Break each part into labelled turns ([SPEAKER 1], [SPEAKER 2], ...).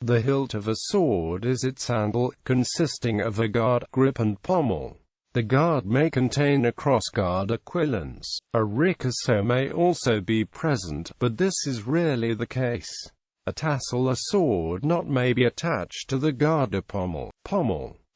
[SPEAKER 1] The hilt of a sword is its handle, consisting of a guard, grip and pommel. The guard may contain a crossguard, a quillons. A ricasso may also be present, but this is rarely the case. A tassel, a sword knot, may be attached to the guard, a pommel.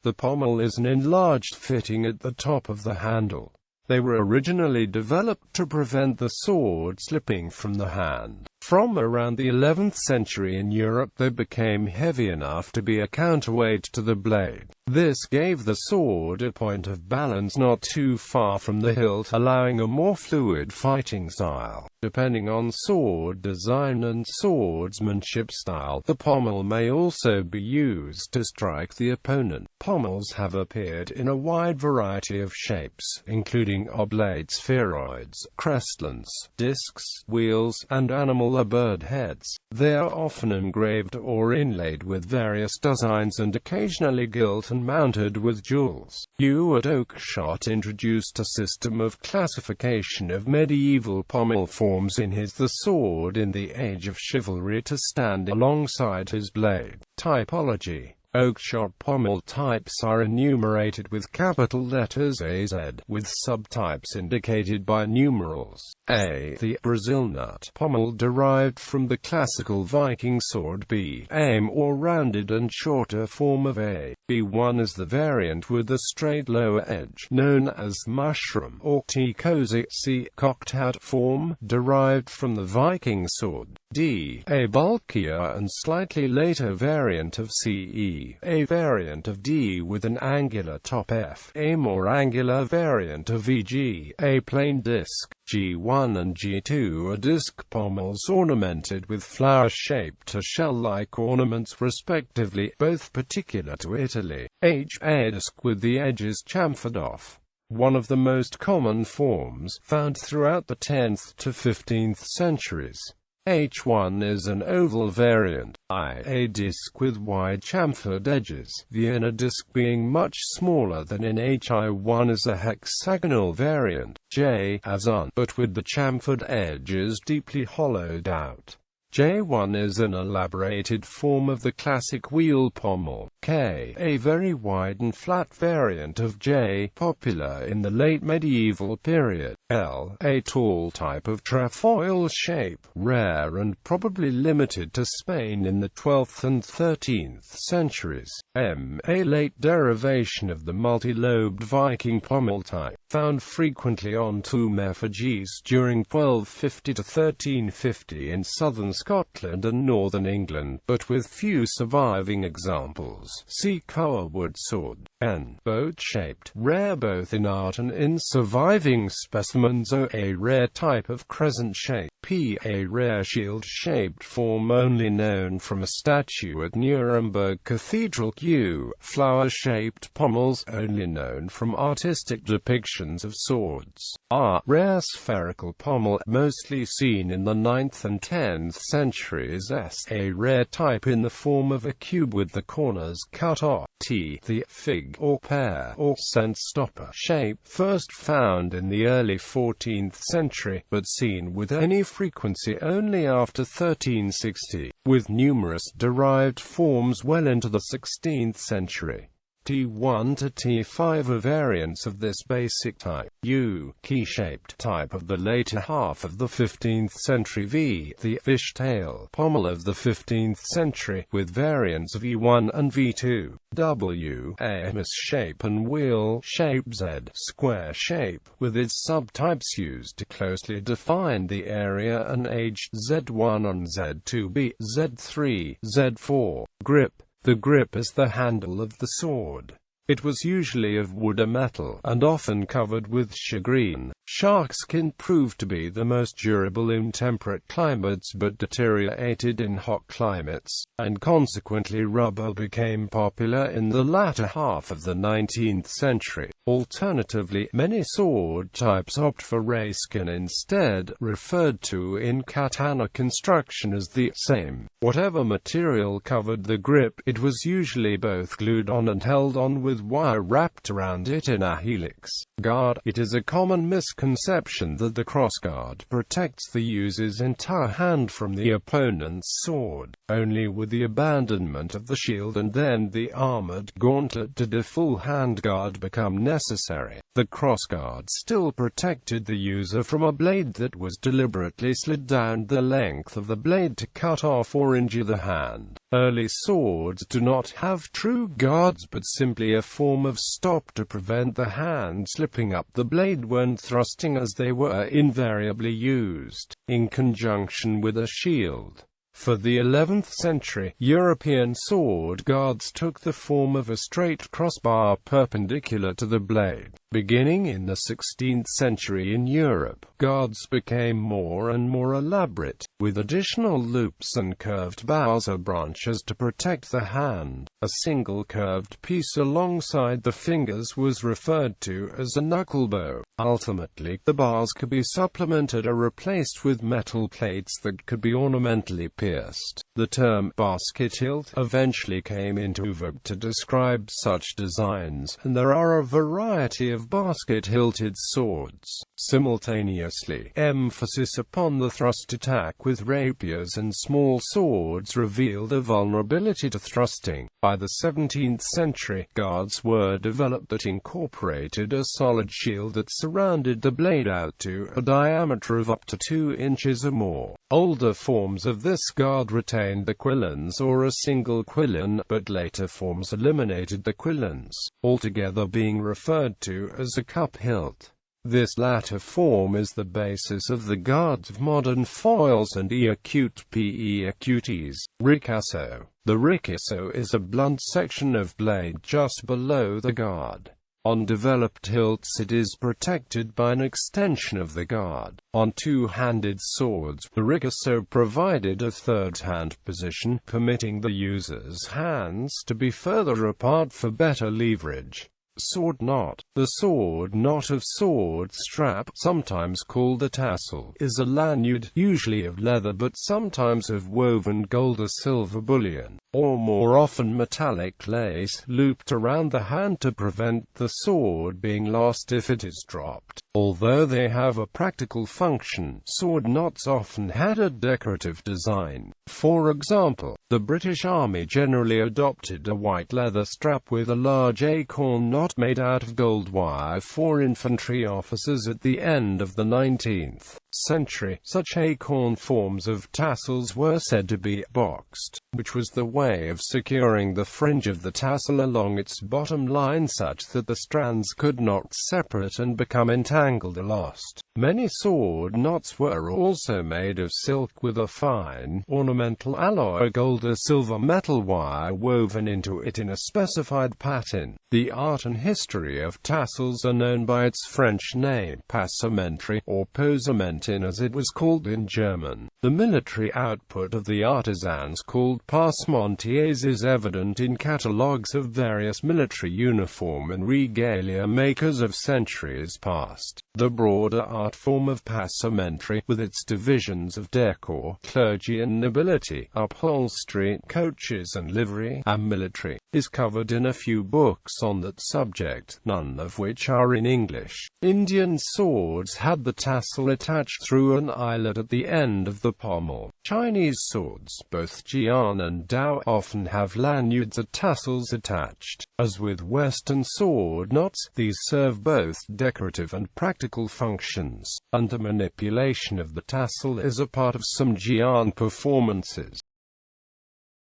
[SPEAKER 1] The pommel is an enlarged fitting at the top of the handle. They were originally developed to prevent the sword slipping from the hand. From around the 11th century in Europe they became heavy enough to be a counterweight to the blade. This gave the sword a point of balance not too far from the hilt, allowing a more fluid fighting style. Depending on sword design and swordsmanship style, the pommel may also be used to strike the opponent. Pommels have appeared in a wide variety of shapes, including oblate spheroids, crestlets, discs, wheels, and animal or bird heads. They are often engraved or inlaid with various designs and occasionally gilt and mounted with jewels. Ewart Oakeshott introduced a system of classification of medieval pommel forms in his The Sword in the Age of Chivalry to stand alongside his blade. Typology. Oakeshott pommel types are enumerated with capital letters A, Z, with subtypes indicated by numerals. A. The Brazil nut pommel derived from the classical Viking sword. B. Aim or rounded and shorter form of A. B1 is the variant with a straight lower edge, known as mushroom or T-cozy. C. Cocked hat form, derived from the Viking sword. D. A bulkier and slightly later variant of CE. A variant of D with an angular top. F. A more angular variant of EG. A plain disc. G1 and G2 are disc pommels ornamented with flower-shaped or shell-like ornaments respectively, both particular to Italy. H. A disc with the edges chamfered off. One of the most common forms, found throughout the 10th to 15th centuries. H1 is an oval variant. I. A disc with wide chamfered edges, the inner disc being much smaller than in Hi1 is a hexagonal variant. J. As un, but with the chamfered edges deeply hollowed out. J1 is an elaborated form of the classic wheel pommel. K. A very wide and flat variant of J, popular in the late medieval period. L. A tall type of trefoil shape, rare and probably limited to Spain in the 12th and 13th centuries. M. A late derivation of the multi-lobed Viking pommel type, found frequently on tomb effigies during 1250 to 1350 in southern Scotland and northern England, but with few surviving examples. See Coerwood sword. N. Boat-shaped, rare both in art and in surviving specimens. O. A rare type of crescent shape. P. A rare shield-shaped form only known from a statue at Nuremberg Cathedral. Q. Flower-shaped pommels, only known from artistic depictions of swords. R. Rare spherical pommel, mostly seen in the 9th and 10th centuries. S. A rare type in the form of a cube with the corners cut off. T. The fig or pear or scent stopper shape, first found in the early 14th century, but seen with any frequency only after 1360, with numerous derived forms well into the 16th century. T1 to T5 are variants of this basic type. U. Key-shaped type of the later half of the 15th century. V. The fishtail pommel of the 15th century, with variants of E1 and V2. W. A shape and wheel shape. Z. Square shape, with its subtypes used to closely define the area and age. Z1 and Z2. B. Z3, Z4. Grip. The grip is the handle of the sword. It was usually of wood or metal, and often covered with shagreen. Sharkskin proved to be the most durable in temperate climates but deteriorated in hot climates, and consequently rubber became popular in the latter half of the 19th century. Alternatively, many sword types opt for rayskin instead, referred to in katana construction as the same. Whatever material covered the grip, it was usually both glued on and held on with wire wrapped around it in a helix. Guard. It is a common misconception misconception that the crossguard protects the user's entire hand from the opponent's sword. Only with the abandonment of the shield and then the armored gauntlet did a full handguard become necessary. The crossguard still protected the user from a blade that was deliberately slid down the length of the blade to cut off or injure the hand. Early swords do not have true guards but simply a form of stop to prevent the hand slipping up the blade when thrusting, as they were invariably used in conjunction with a shield. For the 11th century, European sword guards took the form of a straight crossbar perpendicular to the blade. Beginning in the 16th century in Europe, guards became more and more elaborate, with additional loops and curved bars or branches to protect the hand. A single curved piece alongside the fingers was referred to as a knuckle bow. Ultimately, the bars could be supplemented or replaced with metal plates that could be ornamentally pierced. The term basket hilt eventually came into vogue to describe such designs, and there are a variety of basket-hilted swords. Simultaneously, emphasis upon the thrust attack with rapiers and small swords revealed a vulnerability to thrusting. By the 17th century, guards were developed that incorporated a solid shield that surrounded the blade out to a diameter of up to 2 inches or more. Older forms of this guard retained the quillons or a single quillon, but later forms eliminated the quillons, altogether being referred to as a cup hilt. This latter form is the basis of the guards of modern foils and acute acuties. Ricasso. The ricasso is a blunt section of blade just below the guard. On developed hilts it is protected by an extension of the guard. On two-handed swords, the ricasso provided a third hand position, permitting the user's hands to be further apart for better leverage. Sword knot. The sword knot of sword strap, sometimes called a tassel, is a lanyard, usually of leather but sometimes of woven gold or silver bullion, or more often metallic lace, looped around the hand to prevent the sword being lost if it is dropped. Although they have a practical function, sword knots often had a decorative design. For example, the British Army generally adopted a white leather strap with a large acorn knot made out of gold wire for infantry officers at the end of the 19th century. Such acorn forms of tassels were said to be boxed, which was the way of securing the fringe of the tassel along its bottom line such that the strands could not separate and become entangled or lost. Many sword knots were also made of silk with a fine, ornamental alloy gold or silver metal wire woven into it in a specified pattern. The art and history of tassels are known by its French name, passementerie, or posamentin as it was called in German. The military output of the artisans called passementiers is evident in catalogues of various military uniform and regalia makers of centuries past. The broader art form of passementerie, with its divisions of decor, clergy and nobility, upholstery, coaches and livery, and military, is covered in a few books on that subject, none of which are in English. Indian swords had the tassel attached through an eyelet at the end of the pommel. Chinese swords, both Jian and Dao, often have lanyards or tassels attached. As with Western sword knots, these serve both decorative and practical functions, and the manipulation of the tassel is a part of some Jian performances.